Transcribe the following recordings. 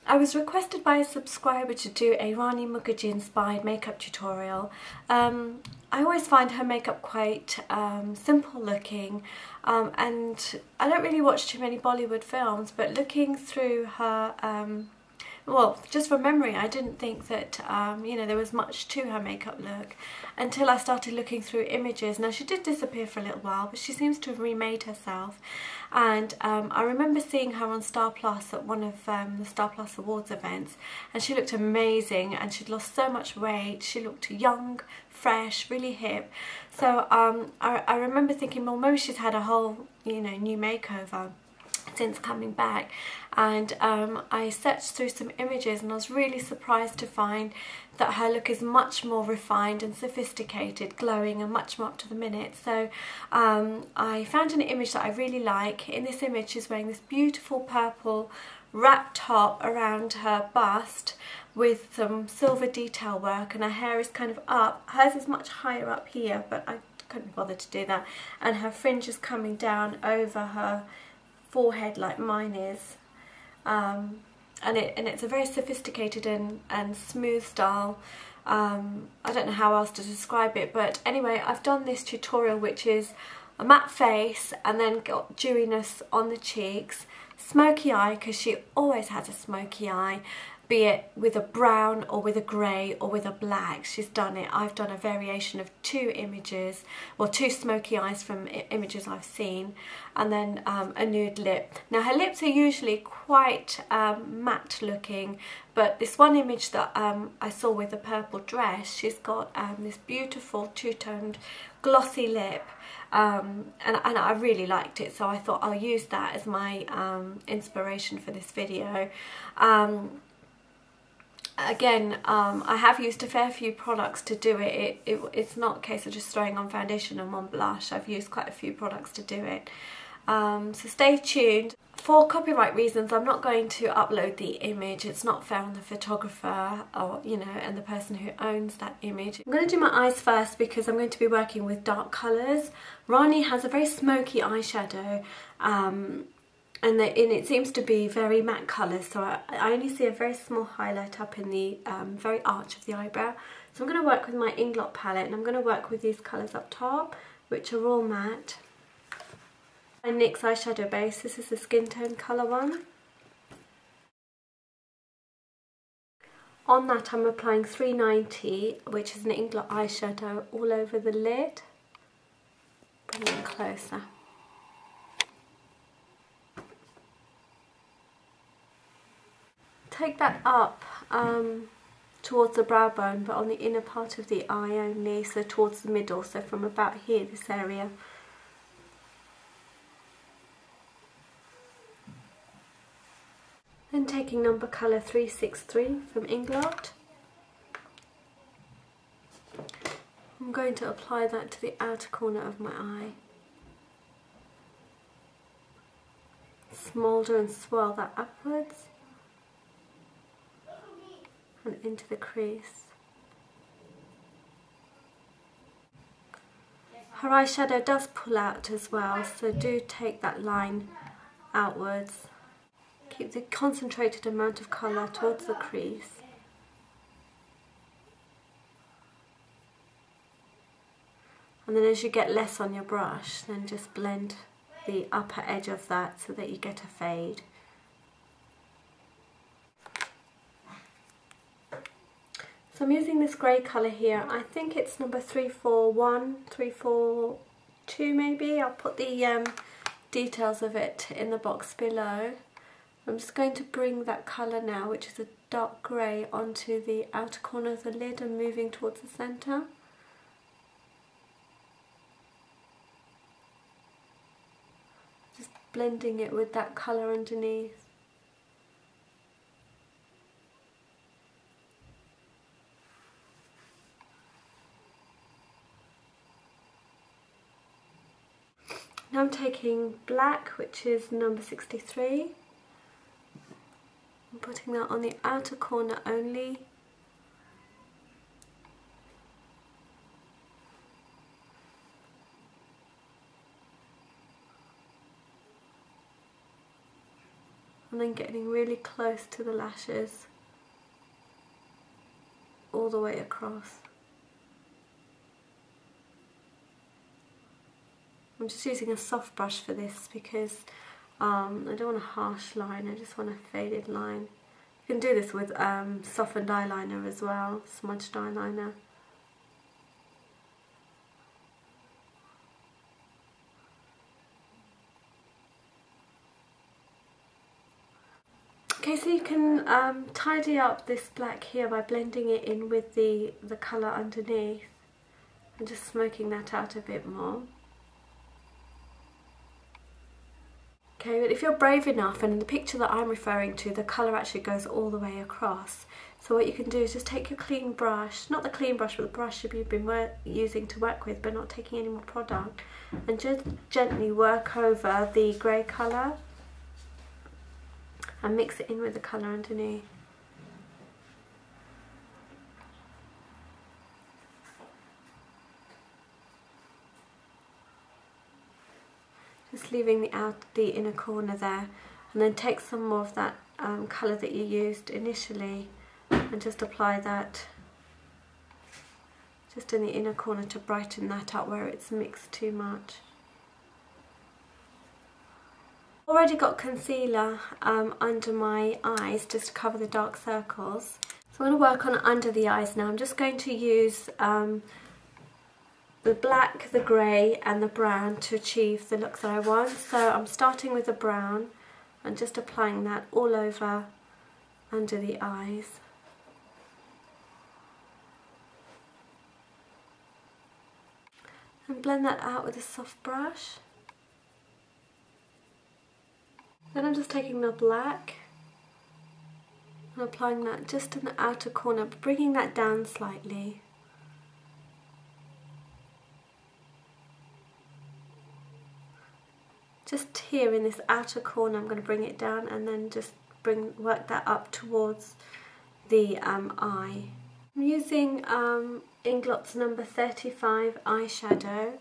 I was requested by a subscriber to do a Rani Mukerjee inspired makeup tutorial. I always find her makeup quite simple looking, and I don't really watch too many Bollywood films, but looking through her, well, just from memory, I didn't think that, you know, there was much to her makeup look until I started looking through images. Now, she did disappear for a little while, but she seems to have remade herself. And I remember seeing her on Star Plus at one of the Star Plus Awards events, and she looked amazing, and she'd lost so much weight. She looked young, fresh, really hip. So I remember thinking, well, maybe she's had a whole, you know, new makeover since coming back. And I searched through some images, and I was really surprised to find that her look is much more refined and sophisticated, glowing, and much more up to the minute. So I found an image that I really like. In this image, she's wearing this beautiful purple wrap top around her bust with some silver detail work, and her hair is kind of up. Hers is much higher up here, but I couldn't bother to do that. And her fringe is coming down over her forehead like mine is. And it's a very sophisticated and smooth style. I don't know how else to describe it, but anyway, I've done this tutorial, which is a matte face and then got dewiness on the cheeks, smoky eye, because she always has a smoky eye, be it with a brown or with a grey or with a black. She's done it. I've done a variation of two images, well, two smoky eyes from images I've seen, and then a nude lip. Now, her lips are usually quite matte looking, but this one image that I saw with the purple dress, she's got this beautiful two-toned glossy lip, and I really liked it, so I thought I'll use that as my inspiration for this video. Again, I have used a fair few products to do it. It's not a case of just throwing on foundation and one blush. I've used quite a few products to do it. So stay tuned. For copyright reasons, I'm not going to upload the image. It's not fair on the photographer, or, you know, and the person who owns that image. I'm going to do my eyes first because I'm going to be working with dark colours. Rani has a very smoky eyeshadow, and it seems to be very matte colours, so I only see a very small highlight up in the very arch of the eyebrow. So I'm going to work with my Inglot palette, and I'm going to work with these colours up top, which are all matte. My NYX eyeshadow base, this is the skin tone colour one. On that I'm applying 390, which is an Inglot eyeshadow, all over the lid. Bring it in closer. Take that up towards the brow bone, but on the inner part of the eye only, so towards the middle, so from about here, this area. Then taking number colour 363 from Inglot, I'm going to apply that to the outer corner of my eye. Smoulder and swirl that upwards and into the crease. Her eyeshadow does pull out as well, so do take that line outwards. Keep the concentrated amount of colour towards the crease. And then as you get less on your brush, then just blend the upper edge of that so that you get a fade. So I'm using this grey colour here. I think it's number 341, 342 maybe. I'll put the details of it in the box below. I'm just going to bring that colour now, which is a dark grey, onto the outer corner of the lid and moving towards the centre. Just blending it with that colour underneath. Now I'm taking black, which is number 63. I'm putting that on the outer corner only. and then getting really close to the lashes all the way across. I'm just using a soft brush for this because I don't want a harsh line, I just want a faded line. You can do this with softened eyeliner as well, smudged eyeliner. Okay, so you can tidy up this black here by blending it in with the colour underneath and just smoking that out a bit more. Okay, but if you're brave enough, and in the picture that I'm referring to, the colour actually goes all the way across. So what you can do is just take your clean brush, not the clean brush, but the brush you've been using to work with, but not taking any more product, and just gently work over the grey colour and mix it in with the colour underneath. Just leaving the inner corner there, and then take some more of that colour that you used initially and just apply that just in the inner corner to brighten that up where it's mixed too much. Already got concealer under my eyes just to cover the dark circles. So I'm going to work on under the eyes now. I'm just going to use the black, the grey and the brown to achieve the look that I want. So I'm starting with the brown and just applying that all over under the eyes. And blend that out with a soft brush. Then I'm just taking the black and applying that just in the outer corner, but bringing that down slightly. Just here in this outer corner I'm going to bring it down and then just work that up towards the eye. I'm using Inglot's number 35 eyeshadow.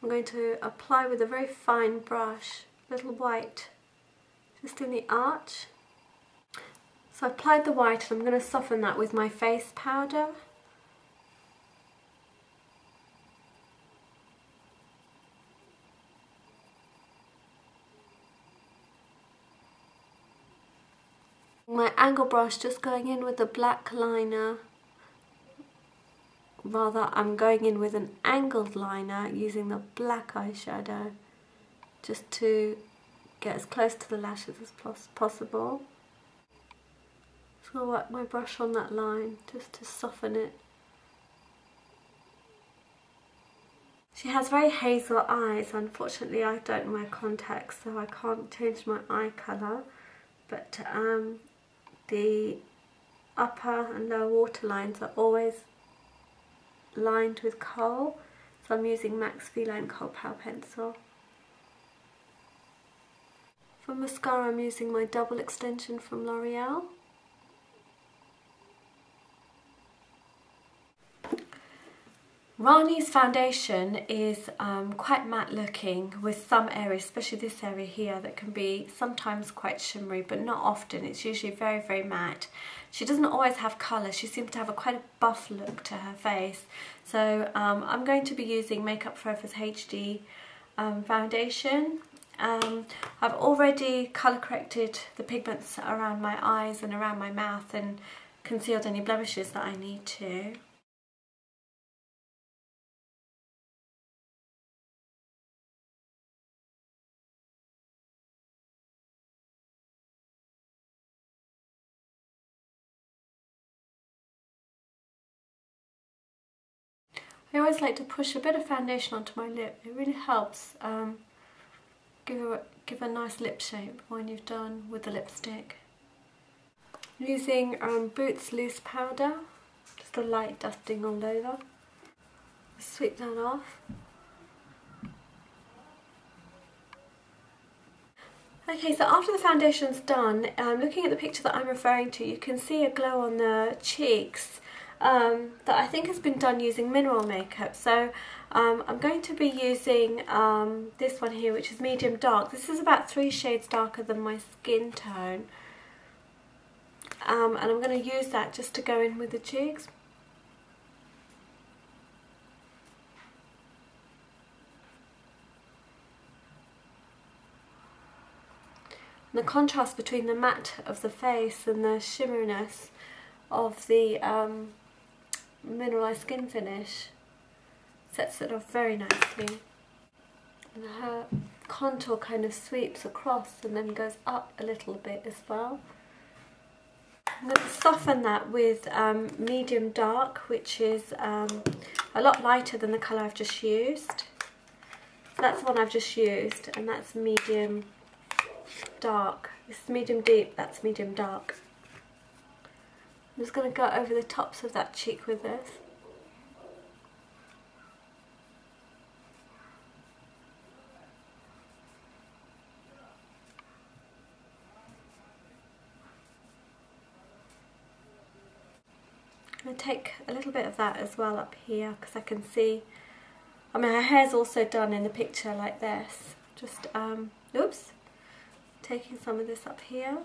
I'm going to apply with a very fine brush, little white, just in the arch. So I applied the white and I'm going to soften that with my face powder. My angle brush just going in with a black liner. Rather, I'm going in with an angled liner using the black eyeshadow just to get as close to the lashes as possible. So I'll work my brush on that line just to soften it. She has very hazel eyes. Unfortunately, I don't wear contacts, so I can't change my eye colour. But the upper and lower waterlines are always lined with kohl, so I'm using MAC's V-Line Kohl Power Pencil. For mascara I'm using my double extension from L'Oreal. Rani's foundation is quite matte looking with some areas, especially this area here, that can be sometimes quite shimmery, but not often. It's usually very, very matte. She doesn't always have colour. She seems to have quite a buff look to her face. So I'm going to be using Makeup Forever's HD foundation. I've already colour corrected the pigments around my eyes and around my mouth and concealed any blemishes that I need to. I always like to push a bit of foundation onto my lip. It really helps give a nice lip shape when you've done with the lipstick. I'm using Boots loose powder, just a light dusting all over. Sweep that off. Okay, so after the foundation's done, looking at the picture that I'm referring to, you can see a glow on the cheeks that I think has been done using mineral makeup. So I'm going to be using this one here, which is medium dark. This is about 3 shades darker than my skin tone. And I'm going to use that just to go in with the cheeks. And the contrast between the matte of the face and the shimmeriness of the mineralised skin finish sets it off very nicely. And her contour kind of sweeps across and then goes up a little bit as well. I'm going to soften that with medium dark, which is a lot lighter than the colour I've just used. So that's the one I've just used, and that's medium dark. This is medium deep, that's medium dark. I'm just going to go over the tops of that cheek with this. I'm going to take a little bit of that as well up here, because I can see, I mean, her hair's also done in the picture like this. Just, oops, taking some of this up here,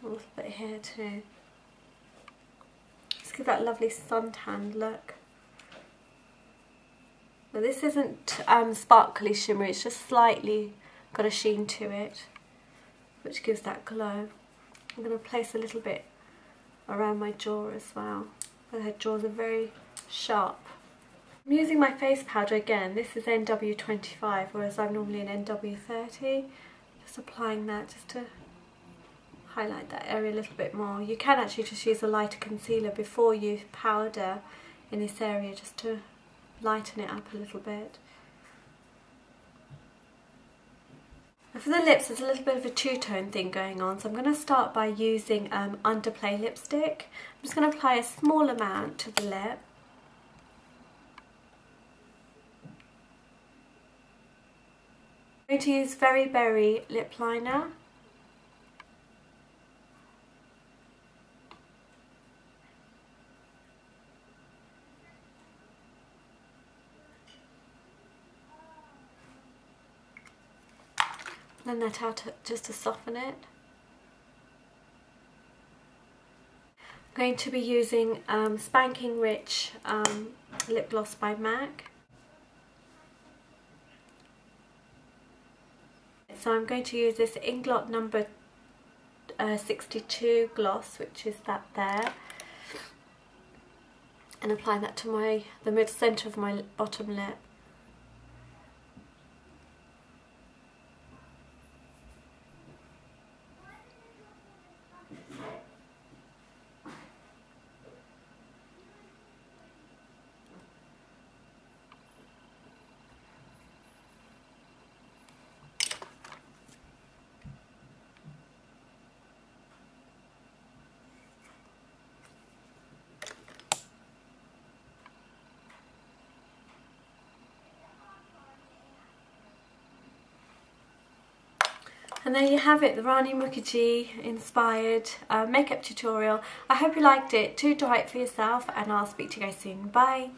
a little bit here too. Just give that lovely suntanned look. But this isn't sparkly shimmery, it's just slightly got a sheen to it, which gives that glow. I'm going to place a little bit around my jaw as well. Her jaws are very sharp. I'm using my face powder again. This is NW25, whereas I'm normally in NW30. Just applying that just to highlight that area a little bit more. You can actually just use a lighter concealer before you powder in this area, just to lighten it up a little bit. For the lips, there's a little bit of a two-tone thing going on, so I'm going to start by using Underplay lipstick. I'm just going to apply a small amount to the lip. I'm going to use Very Berry lip liner. Blend that out just to soften it. I'm going to be using Spanking Rich lip gloss by MAC. So I'm going to use this Inglot number 62 gloss, which is that there, and apply that to the mid centre of my bottom lip. And there you have it, the Rani Mukerjee inspired makeup tutorial. I hope you liked it. Do try it for yourself, and I'll speak to you guys soon. Bye!